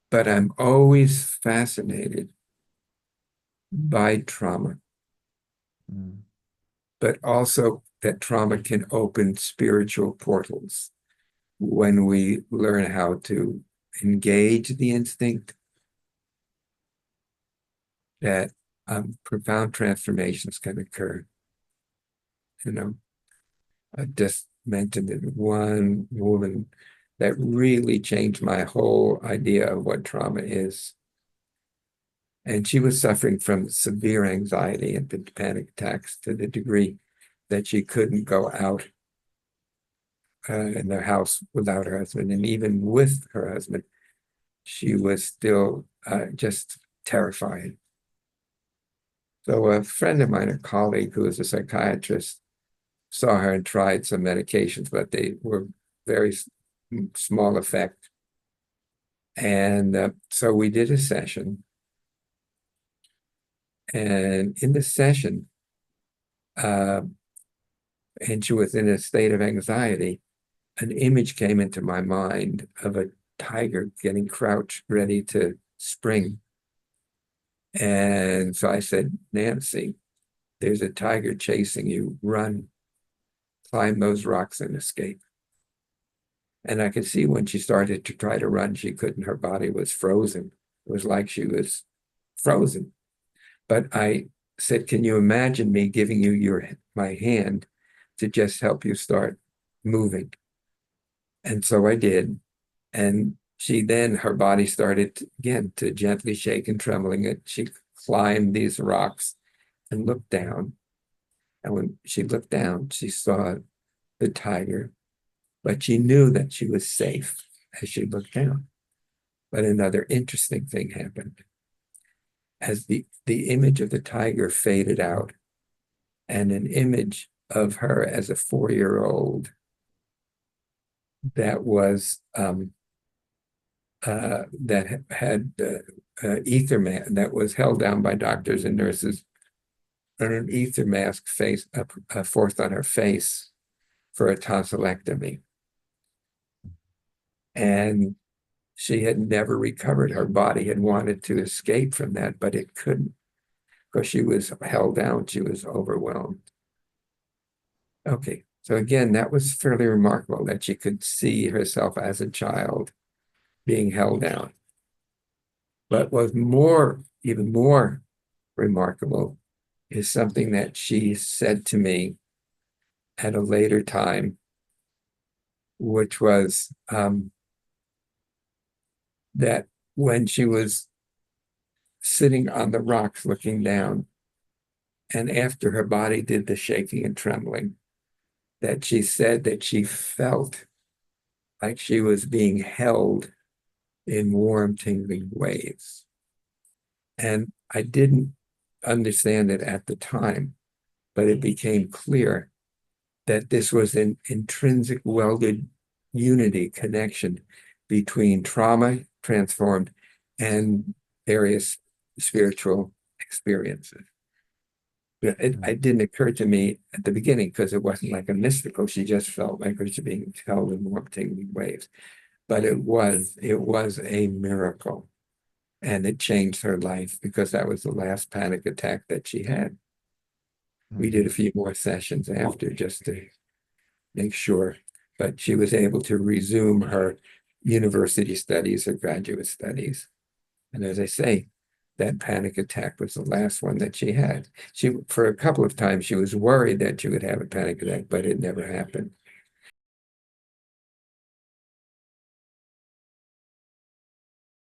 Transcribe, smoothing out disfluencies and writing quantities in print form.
but I'm always fascinated by trauma, Mm. but also that trauma can open spiritual portals when we learn how to engage the instinct, that profound transformations can occur. You know, I just mentioned it, one woman that really changed my whole idea of what trauma is. And she was suffering from severe anxiety and panic attacks to the degree that she couldn't go out in their house without her husband. And even with her husband, she was still just terrified. So a friend of mine, a colleague who is a psychiatrist, saw her and tried some medications, but they were very small effect. And so we did a session. And in the session, uh, and she was in a state of anxiety, an image came into my mind of a tiger getting crouched, ready to spring. And so I said, Nancy, there's a tiger chasing you. Run, climb those rocks and escape. And I could see when she started to try to run, she couldn't. Her body was frozen. It was like she was frozen. But I said, can you imagine me giving you my hand to just help you start moving? And so I did. And she then, her body started again to gently shake and trembling. And she climbed these rocks and looked down. And when she looked down, she saw the tiger, but she knew that she was safe as she looked down. But another interesting thing happened. As the image of the tiger faded out, and an image of her as a 4-year-old that was that had ether mask that was held down by doctors and nurses, and an ether mask forced on her face for a tonsillectomy. And she had never recovered. Her body had wanted to escape from that, but it couldn't because she was held down. She was overwhelmed. Okay, so again, that was fairly remarkable that she could see herself as a child being held down. But what was even more remarkable is something that she said to me at a later time, which was that when she was sitting on the rocks looking down, and after her body did the shaking and trembling, that she said that she felt like she was being held in warm, tingling waves. And I didn't understand it at the time, but it became clear that this was an intrinsic welded unity connection between trauma transformed and various spiritual experiences. It didn't occur to me at the beginning because it wasn't like a mystical. She just felt like she was being held in warm, tingling waves. But it was a miracle. And it changed her life because that was the last panic attack that she had. We did a few more sessions after just to make sure, but she was able to resume her university studies, her graduate studies. And as I say, that panic attack was the last one that she had. For a couple of times, she was worried that she would have a panic attack, but it never happened.